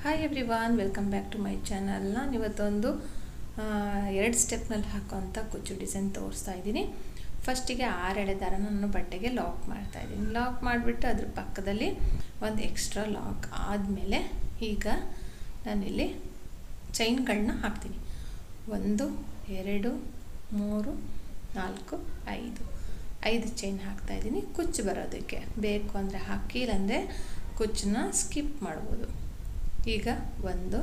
Hi everyone, welcome back to my channel. ನಾನು ಇವತ್ತೊಂದು 2 ಸ್ಟೆಪ್ನಲ್ಲಿ ಹಾಕೋಂಥ ಕುಚ್ಚು ಡಿಸೈನ್ ತೋರಿಸ್ತಾ ಇದ್ದೀನಿ. ಫಸ್ಟಿಗೆ 6 ಎಳೆ ದಾರನ ನಾನು ಬಟ್ಟೆಗೆ ಲಾಕ್ ಮಾಡ್ತಾ ಇದ್ದೀನಿ. ಲಾಕ್ ಮಾಡಿಬಿಟ್ಟು ಅದ್ರ ಪಕ್ಕದಲ್ಲಿ ಒಂದು ಎಕ್ಸ್ಟ್ರಾ ಲಾಕ್ ಆದಮೇಲೆ ಈಗ ನಾನಿಲ್ಲಿ ಚೈನ್ಗಳನ್ನ ಹಾಕ್ತೀನಿ. 1 2 3 4 5 ಚೈನ್ ಹಾಕ್ತಾ ಇದ್ದೀನಿ. ಕುಚ್ಚು ಬರೋದಕ್ಕೆ ಬೇಕು ಅಂದರೆ ಹಾಕಿ, ಇಲ್ಲಾಂದರೆ ಕುಚ್ಚನ್ನ ಸ್ಕಿಪ್ ಮಾಡ್ಬೋದು. ಈಗ 1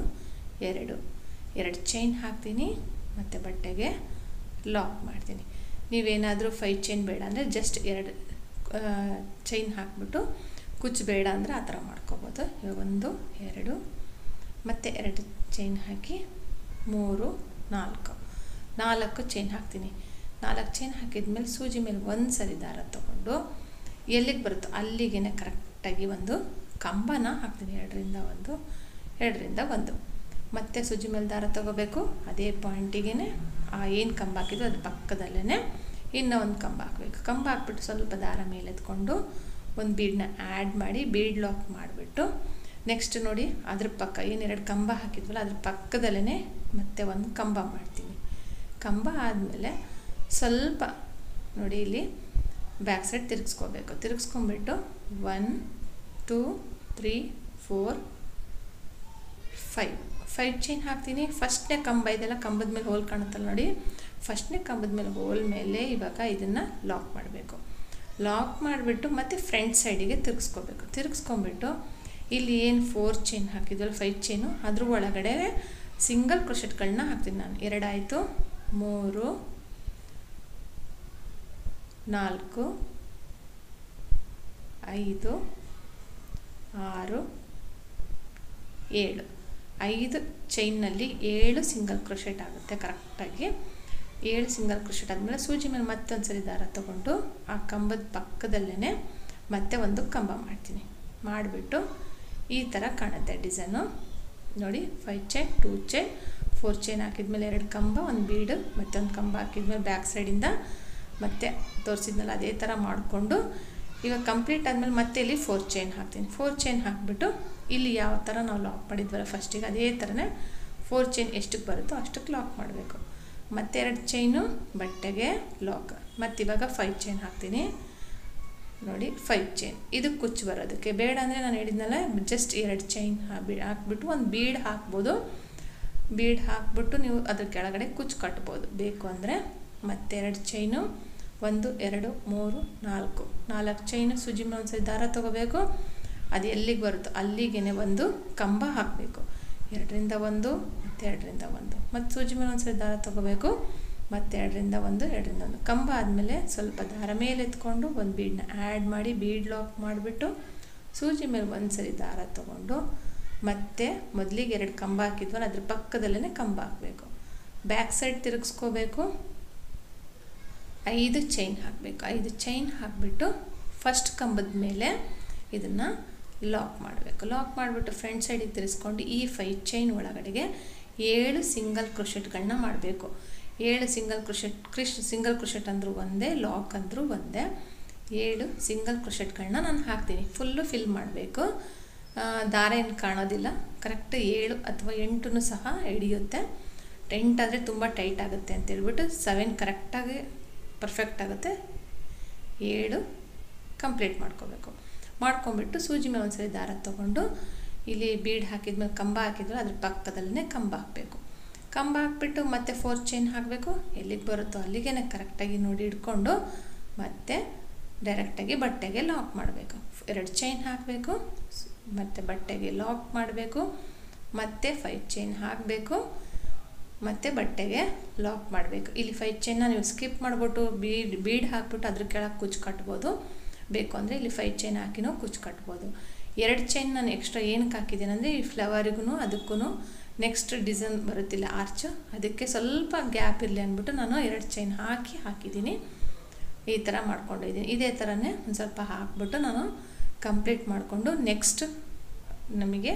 2 ಚೈನ್ ಹಾಕ್ತೀನಿ ಮತ್ತು ಬಟ್ಟೆಗೆ ಲಾಕ್ ಮಾಡ್ತೀನಿ. ನೀವೇನಾದರೂ 5 ಚೈನ್ ಬೇಡ ಅಂದರೆ ಜಸ್ಟ್ 2 ಚೈನ್ ಹಾಕ್ಬಿಟ್ಟು ಕುಚ್ಚು ಬೇಡ ಅಂದರೆ ಆ ಥರ ಮಾಡ್ಕೋಬೋದು. ಇವಾಗ 1 2 ಮತ್ತು 2 ಚೈನ್ ಹಾಕಿ 3 4 ಚೈನ್ ಹಾಕ್ತೀನಿ. 4 ಚೈನ್ ಹಾಕಿದ್ಮೇಲೆ ಸೂಜಿ ಮೇಲೆ ಒಂದು ಸರಿ ದಾರ ತೊಗೊಂಡು ಎಲ್ಲಿಗೆ ಬರುತ್ತೋ ಅಲ್ಲಿಗೆ ಕರೆಕ್ಟಾಗಿ ಒಂದು ಕಂಬನ ಹಾಕ್ತೀನಿ. 2ರಿಂದ 1 ಮತ್ತು ಸೂಜಿ ಮೇಲೆ ದಾರ ತೊಗೋಬೇಕು. ಅದೇ ಪಾಯಿಂಟಿಗೆ ಏನು ಕಂಬ ಹಾಕಿದ್ರು ಅದ್ರ ಪಕ್ಕದಲ್ಲೇ ಇನ್ನೂ ಒಂದು ಕಂಬ ಹಾಕಬೇಕು. ಕಂಬ ಹಾಕ್ಬಿಟ್ಟು ಸ್ವಲ್ಪ ದಾರ ಮೇಲೆ ಎತ್ಕೊಂಡು ಒಂದು ಬೀಡನ್ನ ಆ್ಯಡ್ ಮಾಡಿ ಬೀಡ್ ಲಾಕ್ ಮಾಡಿಬಿಟ್ಟು ನೆಕ್ಸ್ಟ್ ನೋಡಿ ಅದ್ರ ಪಕ್ಕ ಏನು 2 ಕಂಬ ಹಾಕಿದ್ವಲ್ಲ ಅದ್ರ ಪಕ್ಕದಲ್ಲೇ ಮತ್ತೆ ಒಂದು ಕಂಬ ಮಾಡ್ತೀನಿ. ಕಂಬ ಆದಮೇಲೆ ಸ್ವಲ್ಪ ನೋಡಿ ಇಲ್ಲಿ ಬ್ಯಾಕ್ ಸೈಡ್ ತಿರುಗಿಸ್ಕೋಬೇಕು. ತಿರುಗಿಸ್ಕೊಂಬಿಟ್ಟು 1 2 3 4 5 ಚೈನ್ ಹಾಕ್ತೀನಿ. ಫಸ್ಟ್ನೇ ಕಂಬ ಇದೆಲ್ಲ ಕಂಬದ ಮೇಲೆ ಹೋಲ್ ಕಾಣುತ್ತಲ್ಲ ನೋಡಿ, ಫಸ್ಟ್ನೇ ಕಂಬದ ಮೇಲೆ ಹೋಲ್ ಮೇಲೆ ಇವಾಗ ಇದನ್ನು ಲಾಕ್ ಮಾಡಬೇಕು. ಲಾಕ್ ಮಾಡಿಬಿಟ್ಟು ಮತ್ತು ಫ್ರಂಟ್ ಸೈಡಿಗೆ ತಿರುಗಿಸ್ಕೋಬೇಕು. ತಿರುಗಿಸ್ಕೊಂಬಿಟ್ಟು ಇಲ್ಲಿ ಏನು 4 ಚೈನ್ ಹಾಕಿದ್ವಲ್ಲ 5 ಚೈನು ಅದ್ರ ಒಳಗಡೆ ಸಿಂಗಲ್ ಕ್ರೋಶೆಟ್ಗಳನ್ನ ಹಾಕ್ತೀನಿ ನಾನು. 2 ಆಯಿತು, 3 4 5 6 7 5 ಚೈನ್ನಲ್ಲಿ 7 ಸಿಂಗಲ್ ಕ್ರೋಶೆಟ್ ಆಗುತ್ತೆ ಕರೆಕ್ಟಾಗಿ. 7 ಸಿಂಗಲ್ ಕ್ರೋಶೆಟ್ ಆದಮೇಲೆ ಸೂಜಿ ಮೇಲೆ ಮತ್ತೊಂದು ಸರಿ ದಾರ ತೊಗೊಂಡು ಆ ಕಂಬದ ಪಕ್ಕದಲ್ಲೇ ಮತ್ತೆ ಒಂದು ಕಂಬ ಮಾಡ್ತೀನಿ. ಮಾಡಿಬಿಟ್ಟು ಈ ಥರ ಕಾಣುತ್ತೆ ಡಿಸೈನು ನೋಡಿ. 5 ಚೈನ್ 2 ಚೈನ್ 4 ಚೈನ್ ಹಾಕಿದ್ಮೇಲೆ 2 ಕಂಬ, ಒಂದು ಬೀಡು, ಮತ್ತೊಂದು ಕಂಬ ಹಾಕಿದ್ಮೇಲೆ ಬ್ಯಾಕ್ ಸೈಡಿಂದ ಮತ್ತೆ ತೋರಿಸಿದ್ನಲ್ಲ ಅದೇ ಥರ ಮಾಡಿಕೊಂಡು ಇವಾಗ ಕಂಪ್ಲೀಟ್ ಆದಮೇಲೆ ಮತ್ತೆ ಇಲ್ಲಿ 4 ಚೈನ್ ಹಾಕ್ತೀನಿ. 4 ಚೈನ್ ಹಾಕಿಬಿಟ್ಟು ಇಲ್ಲಿ ಯಾವ ಥರ ನಾವು ಲಾಕ್ ಮಾಡಿದ್ವಲ್ಲ ಫಸ್ಟಿಗೆ ಅದೇ ಥರನೇ 4 ಚೈನ್ ಎಷ್ಟಕ್ಕೆ ಬರುತ್ತೋ ಅಷ್ಟಕ್ಕೆ ಲಾಕ್ ಮಾಡಬೇಕು. ಮತ್ತೆ 2 ಚೈನು ಬಟ್ಟೆಗೆ ಲಾಕ್. ಮತ್ತು ಇವಾಗ 5 ಚೈನ್ ಹಾಕ್ತೀನಿ ನೋಡಿ. 5 ಚೈನ್ ಇದು ಕುಚ್ಚು ಬರೋದಕ್ಕೆ ಬೇಡ ಅಂದರೆ ನಾನು ಹೇಳಿದ್ನಲ್ಲ ಜಸ್ಟ್ 2 ಚೈನ್ ಹಾಕ್ಬಿಟ್ಟು ಒಂದು ಬೀಡ್ ಹಾಕ್ಬೋದು. ಬೀಡ್ ಹಾಕ್ಬಿಟ್ಟು ನೀವು ಅದ್ರ ಕೆಳಗಡೆ ಕುಚ್ಚು ಕಟ್ಬೋದು ಬೇಕು ಅಂದರೆ. ಮತ್ತೆ 2 ಚೈನು 1 2 3 4 ಚೈನು ಸೂಜಿ ಮೇಲೆ ಒಂದು ಸರಿ ದಾರ ತೊಗೋಬೇಕು. ಅದು ಎಲ್ಲಿಗೆ ಬರುತ್ತೋ ಅಲ್ಲಿಗೆ ಒಂದು ಕಂಬ ಹಾಕಬೇಕು. 2ರಿಂದ 1 ಮತ್ತು 2ರಿಂದ 1 ಮತ್ತು ಸೂಜಿ ಮೇಲೆ ಒಂದು ಸರಿ ದಾರ ತೊಗೋಬೇಕು. ಮತ್ತು 2ರಿಂದ 1 2ರಿಂದ 1 ಕಂಬ ಆದಮೇಲೆ ಸ್ವಲ್ಪ ದಾರ ಮೇಲೆ ಎತ್ಕೊಂಡು ಒಂದು ಬೀಡನ್ನ ಆ್ಯಡ್ ಮಾಡಿ ಬೀಡ್ ಲಾಕ್ ಮಾಡಿಬಿಟ್ಟು ಸೂಜಿ ಮೇಲೆ ಒಂದು ಸರಿ ದಾರ ತೊಗೊಂಡು ಮತ್ತೆ ಮೊದಲಿಗೆ 2 ಕಂಬ ಹಾಕಿದ್ವಲ್ಲ ಅದ್ರ ಪಕ್ಕದಲ್ಲೇ ಕಂಬ ಹಾಕಬೇಕು. Back side ತಿರುಗಿಸ್ಕೋಬೇಕು. 5 ಚೈನ್ ಹಾಕಬೇಕು. 5 ಚೈನ್ ಹಾಕಿಬಿಟ್ಟು ಫಸ್ಟ್ ಕಂಬದ ಮೇಲೆ ಇದನ್ನು ಲಾಕ್ ಮಾಡಬೇಕು. ಲಾಕ್ ಮಾಡಿಬಿಟ್ಟು ಫ್ರಂಟ್ ಸೈಡಿಗೆ ತಿರ್ಸ್ಕೊಂಡು ಈ 5 ಚೈನ್ ಒಳಗಡೆಗೆ 7 ಸಿಂಗಲ್ ಕ್ರೋಶೆಟ್ಗಳನ್ನ ಮಾಡಬೇಕು. 7 ಸಿಂಗಲ್ ಕ್ರೋಶೆಟ್ ಅಂದರೂ ಒಂದೇ, ಲಾಕ್ ಅಂದರೂ ಒಂದೇ. 7 ಸಿಂಗಲ್ ಕ್ರೋಶೆಟ್ಗಳನ್ನ ನಾನು ಹಾಕ್ತೀನಿ. ಫುಲ್ಲು ಫಿಲ್ ಮಾಡಬೇಕು. ದಾರ ಏನು ಕಾಣೋದಿಲ್ಲ. ಕರೆಕ್ಟ್ 7 ಅಥವಾ 8 ಸಹ ಹಿಡಿಯುತ್ತೆ. 8 ಆದರೆ ತುಂಬ ಟೈಟ್ ಆಗುತ್ತೆ ಅಂತೇಳ್ಬಿಟ್ಟು 7 ಕರೆಕ್ಟಾಗಿ ಪರ್ಫೆಕ್ಟ್ ಆಗುತ್ತೆ. 7 ಕಂಪ್ಲೀಟ್ ಮಾಡ್ಕೋಬೇಕು. ಮಾಡ್ಕೊಂಬಿಟ್ಟು ಸೂಜಿ ಮೇಲೆ ಒಂದು ಸರಿ ದಾರ ತೊಗೊಂಡು ಇಲ್ಲಿ ಬೀಡ್ ಹಾಕಿದ್ಮೇಲೆ ಕಂಬ ಹಾಕಿದ್ರೆ ಅದ್ರ ಪಕ್ಕದಲ್ಲೇ ಕಂಬ ಹಾಕಬೇಕು. ಕಂಬ ಹಾಕ್ಬಿಟ್ಟು ಮತ್ತೆ 4 ಚೈನ್ ಹಾಕಬೇಕು. ಎಲ್ಲಿಗೆ ಬರುತ್ತೋ ಅಲ್ಲಿಗೆ ಕರೆಕ್ಟಾಗಿ ನೋಡಿ ಹಿಡ್ಕೊಂಡು ಮತ್ತೆ ಡೈರೆಕ್ಟಾಗಿ ಬಟ್ಟೆಗೆ ಲಾಕ್ ಮಾಡಬೇಕು. 2 ಚೈನ್ ಹಾಕಬೇಕು ಮತ್ತು ಬಟ್ಟೆಗೆ ಲಾಕ್ ಮಾಡಬೇಕು. ಮತ್ತೆ 5 ಚೈನ್ ಹಾಕಬೇಕು ಮತ್ತು ಬಟ್ಟೆಗೆ ಲಾಕ್ ಮಾಡಬೇಕು. ಇಲ್ಲಿ 5 ಚೈನ್ನ ನೀವು ಸ್ಕಿಪ್ ಮಾಡಿಬಿಟ್ಟು ಬೀಡ್ ಹಾಕ್ಬಿಟ್ಟು ಅದ್ರ ಕೆಳಗೆ ಕುಚ್ಚು ಕಟ್ಬೋದು. ಬೇಕು ಅಂದರೆ ಇಲ್ಲಿ 5 ಚೈನ್ ಹಾಕಿನೂ ಕುಚ್ಚು ಕಟ್ಬೋದು. 2 ಚೈನ್ ನಾನು ಎಕ್ಸ್ಟ್ರಾ ಏನಕ್ಕೆ ಹಾಕಿದ್ದೀನಿ ಅಂದರೆ ಈ ಫ್ಲವರಿಗೂ ಅದಕ್ಕೂ ನೆಕ್ಸ್ಟ್ ಡಿಸೈನ್ ಬರುತ್ತಿಲ್ಲ ಆರ್ಚ್, ಅದಕ್ಕೆ ಸ್ವಲ್ಪ ಗ್ಯಾಪ್ ಇರಲಿ ಅಂದ್ಬಿಟ್ಟು ನಾನು 2 ಚೈನ್ ಹಾಕಿದ್ದೀನಿ. ಈ ಥರ ಮಾಡ್ಕೊಂಡಿದ್ದೀನಿ. ಇದೇ ಥರನೇ ಒಂದು ಸ್ವಲ್ಪ ಹಾಕ್ಬಿಟ್ಟು ನಾನು ಕಂಪ್ಲೀಟ್ ಮಾಡಿಕೊಂಡು ನೆಕ್ಸ್ಟ್ ನಮಗೆ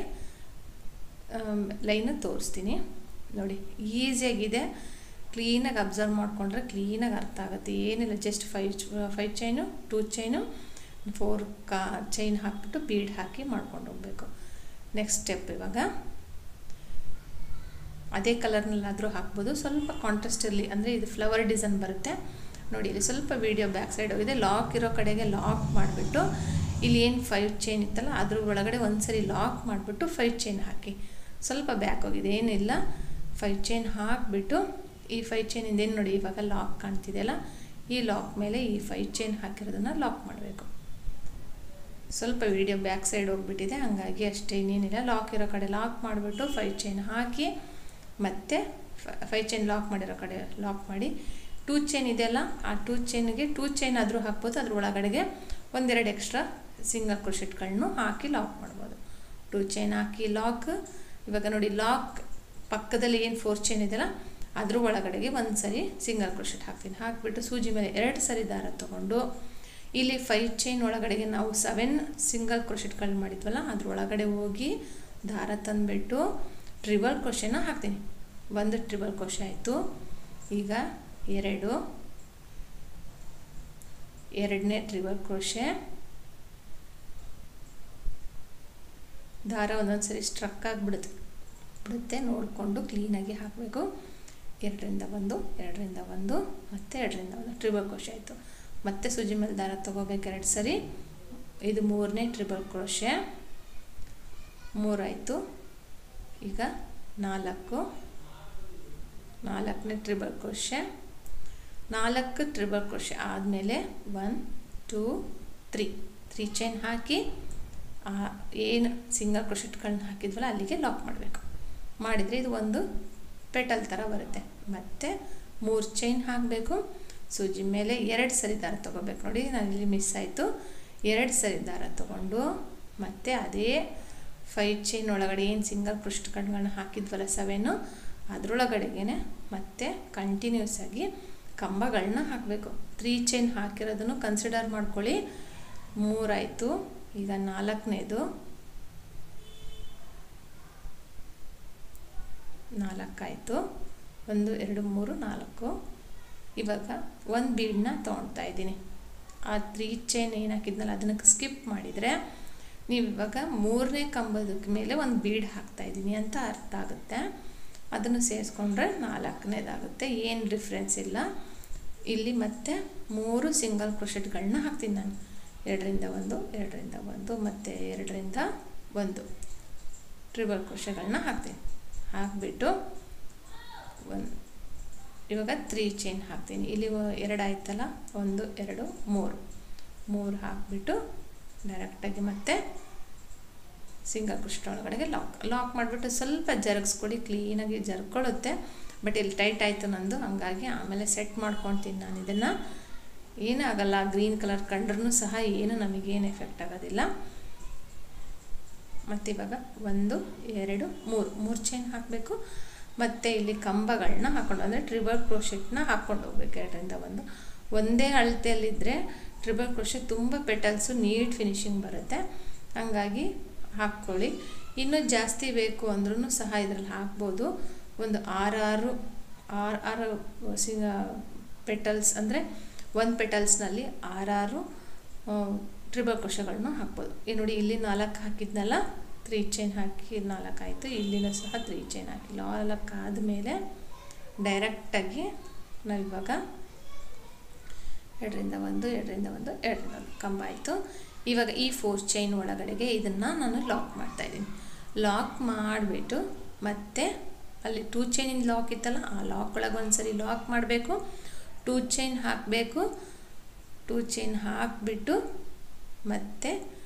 ಲೈನು ತೋರಿಸ್ತೀನಿ ನೋಡಿ. ಈಸಿಯಾಗಿದೆ. ಕ್ಲೀನಾಗಿ ಅಬ್ಸರ್ವ್ ಮಾಡಿಕೊಂಡ್ರೆ ಕ್ಲೀನಾಗಿ ಅರ್ಥ ಆಗುತ್ತೆ. ಏನಿಲ್ಲ, ಜಸ್ಟ್ 5 ಚೈನು 2 ಚೈನು 4 ಚೈನ್ ಹಾಕಿಬಿಟ್ಟು ಬೀಡ್ ಹಾಕಿ ಮಾಡ್ಕೊಂಡು ಹೋಗಬೇಕು. ನೆಕ್ಸ್ಟ್ ಸ್ಟೆಪ್ ಇವಾಗ ಅದೇ ಕಲರ್ನಲ್ಲಾದರೂ ಹಾಕ್ಬೋದು, ಸ್ವಲ್ಪ ಕಾಂಟ್ರಾಸ್ಟ್ ಇರಲಿ, ಅಂದರೆ ಇದು ಫ್ಲವರ್ ಡಿಸೈನ್ ಬರುತ್ತೆ ನೋಡಿ. ಇಲ್ಲಿ ಸ್ವಲ್ಪ ವಿಡಿಯೋ ಬ್ಯಾಕ್ ಸೈಡ್ ಹೋಗಿದೆ. ಲಾಕ್ ಇರೋ ಕಡೆಗೆ ಲಾಕ್ ಮಾಡಿಬಿಟ್ಟು ಇಲ್ಲಿ ಏನು 5 ಚೈನ್ ಇತ್ತಲ್ಲ ಅದ್ರ ಒಳಗಡೆ ಒಂದು ಸರಿ ಲಾಕ್ ಮಾಡಿಬಿಟ್ಟು 5 ಚೈನ್ ಹಾಕಿ. ಸ್ವಲ್ಪ ಬ್ಯಾಕ್ ಹೋಗಿದೆ, ಏನಿಲ್ಲ, 5 ಚೈನ್ ಹಾಕಿಬಿಟ್ಟು ಈ 5 ಚೈನಿಂದ ಏನು ನೋಡಿ ಇವಾಗ ಲಾಕ್ ಕಾಣ್ತಿದೆಯಲ್ಲ, ಈ ಲಾಕ್ ಮೇಲೆ ಈ 5 ಚೈನ್ ಹಾಕಿರೋದನ್ನು ಲಾಕ್ ಮಾಡಬೇಕು. ಸ್ವಲ್ಪ ವಿಡಿಯೋ ಬ್ಯಾಕ್ ಸೈಡ್ ಹೋಗ್ಬಿಟ್ಟಿದೆ, ಹಾಗಾಗಿ ಅಷ್ಟೇ, ಇನ್ನೇನಿಲ್ಲ. ಲಾಕ್ ಇರೋ ಕಡೆ ಲಾಕ್ ಮಾಡಿಬಿಟ್ಟು 5 ಚೈನ್ ಹಾಕಿ, ಮತ್ತು 5 ಚೈನ್ ಲಾಕ್ ಮಾಡಿರೋ ಕಡೆ ಲಾಕ್ ಮಾಡಿ 2 ಚೈನ್ ಇದೆಯಲ್ಲ ಆ 2 ಚೈನ್ಗೆ 2 ಚೈನ್ ಆದರೂ ಹಾಕ್ಬೋದು, ಅದ್ರ ಒಳಗಡೆಗೆ ಒಂದೆರಡು ಎಕ್ಸ್ಟ್ರಾ ಸಿಂಗಲ್ ಕ್ರೋಶೆಟ್ಗಳನ್ನು ಹಾಕಿ ಲಾಕ್ ಮಾಡ್ಬೋದು. 2 ಚೈನ್ ಹಾಕಿ ಲಾಕ್. ಇವಾಗ ನೋಡಿ ಲಾಕ್ ಪಕ್ಕದಲ್ಲಿ ಏನು 4 ಚೈನ್ ಇದೆಯಲ್ಲ ಅದ್ರ ಒಳಗಡೆಗೆ ಒಂದು ಸರಿ ಸಿಂಗಲ್ ಕ್ರೋಶೆಟ್ ಹಾಕ್ತೀನಿ. ಹಾಕಿಬಿಟ್ಟು ಸೂಜಿ ಮೇಲೆ 2 ಸರಿ ದಾರ ತೊಗೊಂಡು ಇಲ್ಲಿ 5 ಚೈನ್ ಒಳಗಡೆಗೆ ನಾವು 7 ಸಿಂಗಲ್ ಕ್ರೋಶೆಟ್ಗಳು ಮಾಡಿದ್ವಲ್ಲ ಅದ್ರ ಒಳಗಡೆ ಹೋಗಿ ದಾರ ತಂದುಬಿಟ್ಟು ಟ್ರಿಬಲ್ ಕ್ರೋಶೆನ ಹಾಕ್ತೀನಿ. 1 ಟ್ರಿಬಲ್ ಕ್ರೋಶೆ ಆಯಿತು. ಈಗ 2, ಎರಡನೇ ಟ್ರಿಬಲ್ ಕ್ರೋಶೆ. ದಾರ ಒಂದೊಂದು ಸರಿ ಸ್ಟ್ರಕ್ ಆಗಿಬಿಡುತ್ತೆ, ನೋಡಿಕೊಂಡು ಕ್ಲೀನಾಗಿ ಹಾಕಬೇಕು. 2ರಿಂದ 1, 2ರಿಂದ 1 ಮತ್ತು 2ರಿಂದ 1 ಟ್ರಿಬಲ್ ಕ್ರೋಶೆ ಆಯಿತು. ಮತ್ತೆ ಸೂಜಿ ಮೇಲೆ ದಾರ ತೊಗೋಬೇಕು 2 ಸರಿ. ಇದು 3ನೇ ಟ್ರಿಬಲ್ ಕ್ರೋಶೆ, 3 ಆಯಿತು. ಈಗ 4ನೇ ಟ್ರಿಬಲ್ ಕ್ರೋಶೆ. 4 ಟ್ರಿಬಲ್ ಕ್ರೋಶೆ ಆದಮೇಲೆ 1 2 3 ಚೈನ್ ಹಾಕಿ ಏನು ಸಿಂಗಲ್ ಕ್ರೋಶೆಟ್ಗಳನ್ನ ಹಾಕಿದ್ವಲ್ಲ ಅಲ್ಲಿಗೆ ಲಾಕ್ ಮಾಡಬೇಕು. ಮಾಡಿದರೆ ಇದು ಒಂದು ಪೆಟಲ್ ಥರ ಬರುತ್ತೆ. ಮತ್ತು 3 ಚೈನ್ ಹಾಕಬೇಕು. ಸೂಜಿ ಮೇಲೆ 2 ಸರಿ ದಾರ ತೊಗೋಬೇಕು. ನೋಡಿ ನಾನಿಲ್ಲಿ ಮಿಸ್ ಆಯಿತು. 2 ಸರಿ ದಾರ ತೊಗೊಂಡು ಮತ್ತು ಅದೇ 5 ಚೈನ್ ಒಳಗಡೆ ಏನು ಸಿಂಗಲ್ ಕ್ರೋಶೆಟ್ಗಳನ್ನ ಹಾಕಿದ್ವಲ್ಲ 7 ಅದರೊಳಗಡೆಗೆ ಮತ್ತೆ ಕಂಟಿನ್ಯೂಸ್ ಆಗಿ ಕಂಬಗಳನ್ನ ಹಾಕಬೇಕು. 3 ಚೈನ್ ಹಾಕಿರೋದನ್ನು ಕನ್ಸಿಡರ್ ಮಾಡ್ಕೊಳ್ಳಿ. 3 ಆಯಿತು. ಈಗ 4ನೇದು 4 ಆಯಿತು. 1 2 3 4. ಇವಾಗ ಒಂದು ಬೀಡನ್ನ ತೊಗೊಳ್ತಾ ಇದ್ದೀನಿ. ಆ 3 ಚೈನ್ ಏನು ಹಾಕಿದ್ನಲ್ಲ ಅದನ್ನು ಸ್ಕಿಪ್ ಮಾಡಿದರೆ ನೀವು ಇವಾಗ 3ನೇ ಕಂಬದ ಮೇಲೆ ಒಂದು ಬೀಡ್ ಹಾಕ್ತಾಯಿದ್ದೀನಿ ಅಂತ ಅರ್ಥ ಆಗುತ್ತೆ. ಅದನ್ನು ಸೇರಿಸ್ಕೊಂಡ್ರೆ 4ನೇದಾಗುತ್ತೆ, ಏನು ಡಿಫ್ರೆನ್ಸ್ ಇಲ್ಲ. ಇಲ್ಲಿ ಮತ್ತೆ 3 ಸಿಂಗಲ್ ಕ್ರೋಶೆಟ್ಗಳನ್ನ ಹಾಕ್ತೀನಿ ನಾನು. 2ರಿಂದ 1 2ರಿಂದ 1 ಮತ್ತು 2ರಿಂದ 1 ಟ್ರಿಬಲ್ ಕ್ರೋಶೆಗಳನ್ನ ಹಾಕ್ತೀನಿ. ಹಾಕಿಬಿಟ್ಟು ಇವಾಗ 3 ಚೈನ್ ಹಾಕ್ತೀನಿ. ಇಲ್ಲಿ 2 ಆಯ್ತಲ್ಲ, 1 2 3 ಹಾಕಿಬಿಟ್ಟು ಡೈರೆಕ್ಟಾಗಿ ಮತ್ತೆ ಸಿಂಗಲ್ ಕ್ರೋಶೆಟ್ ಒಳಗಡೆಗೆ ಲಾಕ್ ಮಾಡಿಬಿಟ್ಟು ಸ್ವಲ್ಪ ಜರುಗಿಸ್ಕೊಡಿ, ಕ್ಲೀನಾಗಿ ಜರ್ಕೊಳ್ಳುತ್ತೆ. ಬಟ್ ಇಲ್ಲಿ ಟೈಟ್ ಆಯಿತು ನಂದು, ಹಂಗಾಗಿ ಆಮೇಲೆ ಸೆಟ್ ಮಾಡ್ಕೊತೀನಿ ನಾನು. ಇದನ್ನು ಏನಾಗಲ್ಲ, ಗ್ರೀನ್ ಕಲರ್ ಕಂಡ್ರೂ ಸಹ ಏನು ನಮಗೇನು ಎಫೆಕ್ಟ್ ಆಗೋದಿಲ್ಲ. ಮತ್ತು ಇವಾಗ 1 2 3 ಚೈನ್ ಹಾಕಬೇಕು. ಮತ್ತು ಇಲ್ಲಿ ಕಂಬಗಳನ್ನ ಹಾಕ್ಕೊಂಡು ಅಂದರೆ ಟ್ರಿಬಲ್ ಕ್ರೋಶೆಟ್ನ ಹಾಕ್ಕೊಂಡು ಹೋಗ್ಬೇಕು. 2ರಿಂದ 1 ಒಂದೇ ಅಳತೆಯಲ್ಲಿದ್ದರೆ ಟ್ರಿಬಲ್ ಕ್ರೋಶೆ ತುಂಬ ಪೆಟಲ್ಸು ನೀಟ್ ಫಿನಿಶಿಂಗ್ ಬರುತ್ತೆ, ಹಾಗಾಗಿ ಹಾಕ್ಕೊಳ್ಳಿ. ಇನ್ನೂ ಜಾಸ್ತಿ ಬೇಕು ಅಂದ್ರೂ ಸಹ ಇದರಲ್ಲಿ ಹಾಕ್ಬೋದು. ಒಂದು 6 ಪೆಟಲ್ಸ್ ಅಂದರೆ 1 ಪೆಟಲ್ಸ್ನಲ್ಲಿ 6 ಟ್ರಿಬಲ್ ಕ್ರೋಶೆಗಳನ್ನ ಹಾಕ್ಬೋದು. ಈ ನೋಡಿ ಇಲ್ಲಿ 4 ಹಾಕಿದ್ನಲ್ಲ, 3 ಚೈನ್ ಹಾಕಿ 4 ಆಯಿತು. ಇಲ್ಲಿನೂ ಸಹ 3 ಚೈನ್ ಹಾಕಿ 4 ಆದಮೇಲೆ ಡೈರೆಕ್ಟಾಗಿ ನಾವಿವಾಗ 2ರಿಂದ 1 2ರಿಂದ 1 2ರಿಂದ 1 ಕಂಬ ಆಯಿತು. ಇವಾಗ ಈ 4 ಚೈನ್ ಒಳಗಡೆಗೆ ಇದನ್ನು ನಾನು ಲಾಕ್ ಮಾಡ್ತಾಯಿದ್ದೀನಿ. ಲಾಕ್ ಮಾಡಿಬಿಟ್ಟು ಮತ್ತೆ ಅಲ್ಲಿ 2 ಚೈನಿಂದ ಲಾಕ್ ಇತ್ತಲ್ಲ ಆ ಲಾಕ್ ಒಳಗೆ ಒಂದು ಸರಿ ಲಾಕ್ ಮಾಡಬೇಕು. 2 ಚೈನ್ ಹಾಕಬೇಕು. 2 ಚೈನ್ ಹಾಕಿಬಿಟ್ಟು ಮತ್ತೆ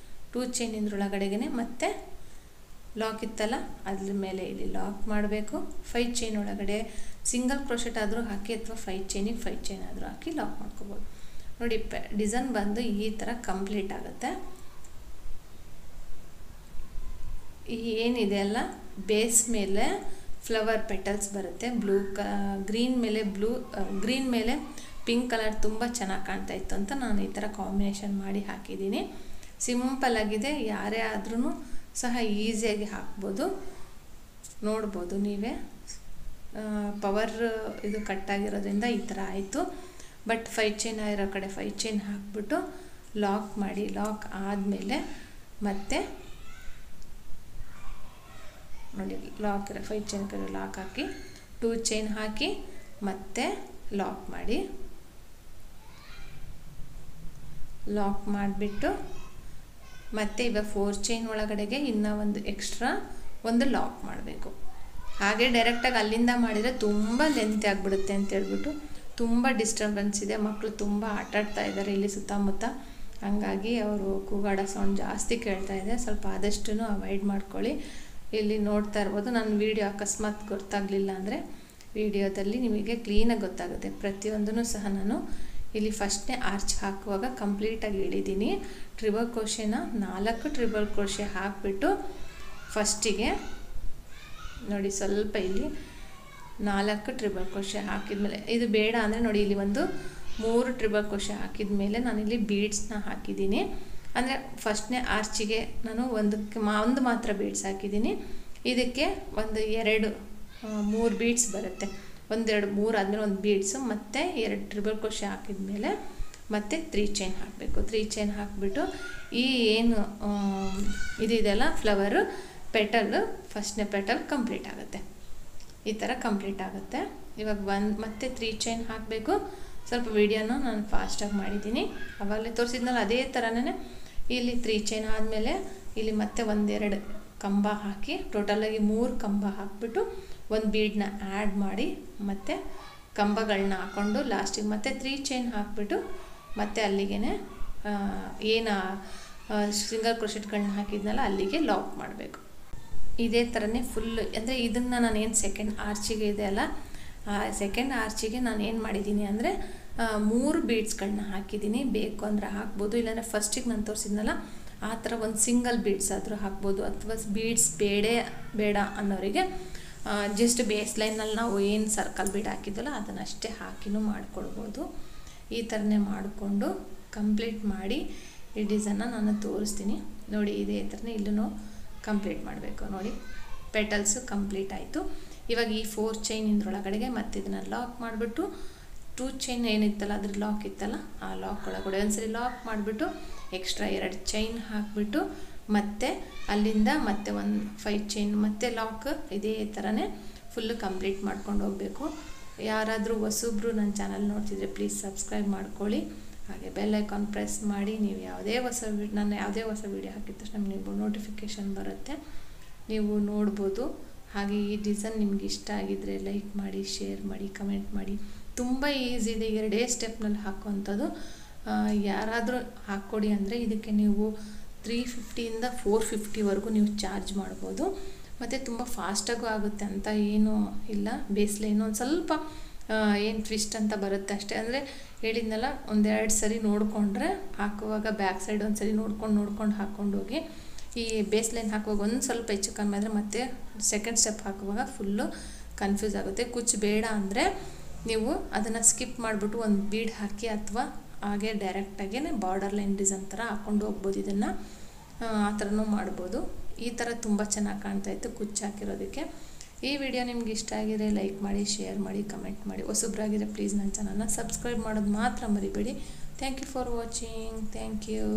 2 ಚೈನಿಂದ್ರೊಳಗಡೆಗೆ ಮತ್ತೆ ಲಾಕ್ ಇತ್ತಲ್ಲ ಅದ್ರ ಮೇಲೆ ಇಲ್ಲಿ ಲಾಕ್ ಮಾಡಬೇಕು. 5 ಚೈನ್ ಒಳಗಡೆ ಸಿಂಗಲ್ ಕ್ರೋಶೆಟ್ ಆದರೂ ಹಾಕಿ ಅಥವಾ 5 ಚೈನಿಗೆ 5 ಚೈನ್ ಆದರೂ ಹಾಕಿ ಲಾಕ್ ಮಾಡ್ಕೋಬೋದು. ನೋಡಿ ಡಿಸೈನ್ ಬಂದು ಈ ಥರ ಕಂಪ್ಲೀಟ್ ಆಗುತ್ತೆ. ಏನಿದೆ ಅಲ್ಲ ಬೇಸ್ ಮೇಲೆ ಫ್ಲವರ್ ಪೆಟಲ್ಸ್ ಬರುತ್ತೆ. ಗ್ರೀನ್ ಮೇಲೆ ಪಿಂಕ್ ಕಲರ್ ತುಂಬ ಚೆನ್ನಾಗಿ ಕಾಣ್ತಾ ಇತ್ತು ಅಂತ ನಾನು ಈ ಥರ ಕಾಂಬಿನೇಷನ್ ಮಾಡಿ ಹಾಕಿದ್ದೀನಿ. ಸಿಂಪಲ್ ಆಗಿದೆ, ಯಾರೇ ಆದ್ರೂ ಸಹ ಈಸಿಯಾಗಿ ಹಾಕ್ಬೋದು. ನೋಡ್ಬೋದು ನೀವೇ, ಪವರ್ ಇದು ಕಟ್ಟಾಗಿರೋದ್ರಿಂದ ಈ ಥರ ಆಯಿತು. ಬಟ್ 5 ಚೈನ್ ಇರೋ ಕಡೆ 5 ಚೈನ್ ಹಾಕ್ಬಿಟ್ಟು ಲಾಕ್ ಮಾಡಿ, ಲಾಕ್ ಆದಮೇಲೆ ಮತ್ತೆ ನೋಡಿ ಲಾಕ್ 5 ಚೈನ್ ಲಾಕ್ ಹಾಕಿ 2 ಚೈನ್ ಹಾಕಿ ಮತ್ತೆ ಲಾಕ್ ಮಾಡಿ, ಲಾಕ್ ಮಾಡಿಬಿಟ್ಟು ಮತ್ತೆ ಇವಾಗ 4 ಚೈನ್ ಒಳಗಡೆಗೆ ಇನ್ನೂ ಒಂದು ಎಕ್ಸ್ಟ್ರಾ ಒಂದು ಲಾಕ್ ಮಾಡಬೇಕು. ಹಾಗೆ ಡೈರೆಕ್ಟಾಗಿ ಅಲ್ಲಿಂದ ಮಾಡಿದರೆ ತುಂಬ ಲೆಂತ್ ಆಗಿಬಿಡುತ್ತೆ ಅಂತ ಹೇಳ್ಬಿಟ್ಟು ತುಂಬ ಡಿಸ್ಟರ್ಬೆನ್ಸ್ ಇದೆ, ಮಕ್ಕಳು ತುಂಬ ಆಟಾಡ್ತಾ ಇದ್ದಾರೆ ಇಲ್ಲಿ ಸುತ್ತಮುತ್ತ, ಹಾಗಾಗಿ ಅವರು ಕೂಗಾಡೋ ಸೌಂಡ್ ಜಾಸ್ತಿ ಕೇಳ್ತಾ ಇದೆ. ಸ್ವಲ್ಪ ಆದಷ್ಟು ಅವಾಯ್ಡ್ ಮಾಡ್ಕೊಳ್ಳಿ. ಇಲ್ಲಿ ನೋಡ್ತಾ ಇರ್ಬೋದು, ನಾನು ವಿಡಿಯೋ ಅಕಸ್ಮಾತ್ ಗೊತ್ತಾಗಲಿಲ್ಲ ಅಂದರೆ ವಿಡಿಯೋದಲ್ಲಿ ನಿಮಗೆ ಕ್ಲೀನಾಗಿ ಗೊತ್ತಾಗುತ್ತೆ. ಪ್ರತಿಯೊಂದೂ ಸಹ ನಾನು ಇಲ್ಲಿ ಫಸ್ಟ್ನೇ ಆರ್ಚ್ ಹಾಕುವಾಗ ಕಂಪ್ಲೀಟಾಗಿ ಇಳಿದ್ದೀನಿ. ಟ್ರಿಬಲ್ ಕ್ರೋಶೆನ 4 ಟ್ರಿಬಲ್ ಕ್ರೋಶೆ ಹಾಕಿಬಿಟ್ಟು ಫಸ್ಟಿಗೆ ನೋಡಿ ಸ್ವಲ್ಪ ಇಲ್ಲಿ 4 ಟ್ರಿಬಲ್ ಕ್ರೋಶೆ ಹಾಕಿದ್ಮೇಲೆ, ಇದು ಬೇಡ ಅಂದರೆ ನೋಡಿ ಇಲ್ಲಿ ಒಂದು 3 ಟ್ರಿಬಲ್ ಕ್ರೋಶೆ ಹಾಕಿದ ಮೇಲೆ ನಾನಿಲ್ಲಿ ಬೀಡ್ಸ್ನ ಹಾಕಿದ್ದೀನಿ. ಅಂದರೆ ಫಸ್ಟ್ನೇ ಆರ್ಚಿಗೆ ನಾನು ಒಂದು ಮಾತ್ರ ಬೀಡ್ಸ್ ಹಾಕಿದ್ದೀನಿ. ಇದಕ್ಕೆ ಒಂದು 3 ಬೀಡ್ಸ್ ಬರುತ್ತೆ. 1 2 3 ಆದಮೇಲೆ ಒಂದು ಬೀಡ್ಸು ಮತ್ತು 2 ಟ್ರಿಬಲ್ ಕ್ರೋಶೆ ಹಾಕಿದ ಮೇಲೆ ಮತ್ತು 3 ಚೈನ್ ಹಾಕಬೇಕು. 3 ಚೈನ್ ಹಾಕಿಬಿಟ್ಟು ಈ ಏನು ಇದೆಯಲ್ಲ ಫ್ಲವರು ಪೆಟಲ್, ಫಸ್ಟ್ನೇ ಪೆಟಲ್ ಕಂಪ್ಲೀಟ್ ಆಗುತ್ತೆ. ಈ ಥರ ಕಂಪ್ಲೀಟ್ ಆಗುತ್ತೆ. ಇವಾಗ ಮತ್ತೆ 3 ಚೈನ್ ಹಾಕಬೇಕು. ಸ್ವಲ್ಪ ವಿಡಿಯೋನ ನಾನು ಫಾಸ್ಟಾಗಿ ಮಾಡಿದ್ದೀನಿ, ಆವಾಗಲೇ ತೋರಿಸಿದ್ನಲ್ಲ ಅದೇ ಥರನೇ ಇಲ್ಲಿ 3 ಚೈನ್ ಆದಮೇಲೆ ಇಲ್ಲಿ ಮತ್ತೆ 1-2 ಕಂಬ ಹಾಕಿ ಟೋಟಲಾಗಿ 3 ಕಂಬ ಹಾಕಿಬಿಟ್ಟು ಒಂದು ಬೀಡನ್ನ ಆ್ಯಡ್ ಮಾಡಿ ಮತ್ತು ಕಂಬಗಳನ್ನ ಹಾಕ್ಕೊಂಡು ಲಾಸ್ಟಿಗೆ ಮತ್ತೆ 3 ಚೈನ್ ಹಾಕಿಬಿಟ್ಟು ಮತ್ತು ಅಲ್ಲಿಗೆ ಏನು ಸಿಂಗಲ್ ಕ್ರೋಶೆಟ್ಗಳನ್ನ ಹಾಕಿದ್ನಲ್ಲ ಅಲ್ಲಿಗೆ ಲಾಕ್ ಮಾಡಬೇಕು. ಇದೇ ಥರನೇ ಫುಲ್, ಅಂದರೆ ಇದನ್ನು ನಾನೇನು ಸೆಕೆಂಡ್ ಆರ್ಚಿಗೆ ಇದೆ ಅಲ್ಲ, ಆ ಸೆಕೆಂಡ್ ಆರ್ಚಿಗೆ ನಾನು ಏನು ಮಾಡಿದ್ದೀನಿ ಅಂದರೆ 3 ಬೀಡ್ಸ್ಗಳನ್ನ ಹಾಕಿದ್ದೀನಿ. ಬೇಕು ಅಂದರೆ ಹಾಕ್ಬೋದು, ಇಲ್ಲಾಂದರೆ ಫಸ್ಟಿಗೆ ನಾನು ತೋರಿಸಿದ್ನಲ್ಲ ಆ ಥರ ಒಂದು ಸಿಂಗಲ್ ಬೀಡ್ಸ್ ಆದರೂ ಹಾಕ್ಬೋದು. ಅಥವಾ ಬೀಡ್ಸ್ ಬೇಡ ಅನ್ನೋರಿಗೆ ಜಸ್ಟ್ ಬೇಸ್ ಲೈನಲ್ಲಿ ನಾವು ಏನು ಸರ್ಕಲ್ ಬೀಡ್ ಹಾಕಿದ್ದಲ್ಲ ಅದನ್ನಷ್ಟೇ ಹಾಕಿನೂ ಮಾಡ್ಕೊಳ್ಬೋದು. ಈ ಥರನೇ ಮಾಡಿಕೊಂಡು ಕಂಪ್ಲೀಟ್ ಮಾಡಿ ಈ ಡಿಸೈನ್ನ ನಾನು ತೋರಿಸ್ತೀನಿ ನೋಡಿ. ಇದೇ ಥರನೇ ಇಲ್ಲೂ ಕಂಪ್ಲೀಟ್ ಮಾಡಬೇಕು. ನೋಡಿ ಪೆಟಲ್ಸು ಕಂಪ್ಲೀಟ್ ಆಯಿತು. ಇವಾಗ ಈ 4 ಚೈನ್ ಇಂದ್ರೊಳಗಡೆಗೆ ಮತ್ತೆ ಇದನ್ನು ಲಾಕ್ ಮಾಡಿಬಿಟ್ಟು 2 ಚೈನ್ ಏನಿತ್ತಲ್ಲ ಅದ್ರ ಲಾಕ್ ಇತ್ತಲ್ಲ ಆ ಲಾಕ್ ಒಳಗಡೆ ಒಂದ್ಸರಿ ಲಾಕ್ ಮಾಡಿಬಿಟ್ಟು ಎಕ್ಸ್ಟ್ರಾ 2 ಚೈನ್ ಹಾಕಿಬಿಟ್ಟು ಮತ್ತೆ ಅಲ್ಲಿಂದ ಮತ್ತೆ ಒಂದು 5 ಚೈನ್ ಮತ್ತೆ ಲಾಕ್ ಇದೇ ಥರನೇ ಫುಲ್ಲು ಕಂಪ್ಲೀಟ್ ಮಾಡ್ಕೊಂಡು ಹೋಗಬೇಕು. ಯಾರಾದರೂ ಹೊಸಬ್ರು ನನ್ನ ಚಾನಲ್ ನೋಡ್ತಿದ್ರೆ ಪ್ಲೀಸ್ ಸಬ್ಸ್ಕ್ರೈಬ್ ಮಾಡ್ಕೊಳ್ಳಿ. ಹಾಗೆ ಬೆಲ್ ಐಕಾನ್ ಪ್ರೆಸ್ ಮಾಡಿ, ನೀವು ನಾನು ಯಾವುದೇ ಹೊಸ ವೀಡಿಯೋ ಹಾಕಿದ ತಕ್ಷಣ ನಿಮಗೆ ನೋಟಿಫಿಕೇಷನ್ ಬರುತ್ತೆ, ನೀವು ನೋಡ್ಬೋದು. ಹಾಗೆ ಈ ಡಿಸೈನ್ ನಿಮ್ಗೆ ಇಷ್ಟ ಆಗಿದ್ದರೆ ಲೈಕ್ ಮಾಡಿ, ಶೇರ್ ಮಾಡಿ, ಕಮೆಂಟ್ ಮಾಡಿ. ತುಂಬ ಈಸಿ ಇದೆ, 2 ಸ್ಟೆಪ್ನಲ್ಲಿ ಹಾಕುವಂಥದ್ದು. ಯಾರಾದರೂ ಹಾಕ್ಕೊಡಿ ಅಂದರೆ ಇದಕ್ಕೆ ನೀವು 350ಇಂದ 450ವರೆಗೂ ನೀವು ಚಾರ್ಜ್ ಮಾಡ್ಬೋದು. ಮತ್ತು ತುಂಬ ಫಾಸ್ಟಾಗೂ ಆಗುತ್ತೆ ಅಂತ ಏನೂ ಇಲ್ಲ. ಬೇಸ್ಲೈನು ಒಂದು ಸ್ವಲ್ಪ ಏನು ಟ್ವಿಸ್ಟ್ ಅಂತ ಬರುತ್ತೆ ಅಷ್ಟೇ. ಅಂದರೆ ಹೇಳಿದ್ನಲ್ಲ, 1-2 ಸರಿ ನೋಡಿಕೊಂಡ್ರೆ ಹಾಕುವಾಗ ಬ್ಯಾಕ್ ಸೈಡ್ ಒಂದು ಸರಿ ನೋಡ್ಕೊಂಡು ಹಾಕ್ಕೊಂಡು ಹೋಗಿ. ಈ ಬೇಸ್ ಲೈನ್ ಹಾಕುವಾಗ ಒಂದು ಸ್ವಲ್ಪ ಹೆಚ್ಚು ಕಮ್ಮಿ ಆದರೆ ಮತ್ತೆ ಸೆಕೆಂಡ್ ಸ್ಟೆಪ್ ಹಾಕುವಾಗ ಫುಲ್ಲು ಕನ್ಫ್ಯೂಸ್ ಆಗುತ್ತೆ. ಕುಚ್ಚು ಬೇಡ ಅಂದರೆ ನೀವು ಅದನ್ನು ಸ್ಕಿಪ್ ಮಾಡಿಬಿಟ್ಟು ಒಂದು ಬೀಡ್ ಹಾಕಿ ಅಥವಾ ಹಾಗೆ ಡೈರೆಕ್ಟಾಗೇ ಬಾರ್ಡರ್ ಲೈನ್ ಡಿಸೈನ್ ಥರ ಹಾಕ್ಕೊಂಡು ಹೋಗ್ಬೋದು. ಇದನ್ನು ಆ ಥರನೂ ಮಾಡ್ಬೋದು. ಈ ಥರ ತುಂಬ ಚೆನ್ನಾಗಿ ಕಾಣ್ತಾಯಿತ್ತು ಕುಚ್ಚು ಹಾಕಿರೋದಕ್ಕೆ. ಈ ವಿಡಿಯೋ ನಿಮ್ಗೆ ಇಷ್ಟ ಆಗಿದ್ರೆ ಲೈಕ್ ಮಾಡಿ, ಶೇರ್ ಮಾಡಿ, ಕಮೆಂಟ್ ಮಾಡಿ. ಹೊಸಬ್ರಾಗಿದ್ರೆ ಪ್ಲೀಸ್ ನನ್ನ ಚಾನಲ್ನ ಸಬ್ಸ್ಕ್ರೈಬ್ ಮಾಡೋದು ಮಾತ್ರ ಮರಿಬೇಡಿ. Thank you for watching. Thank you.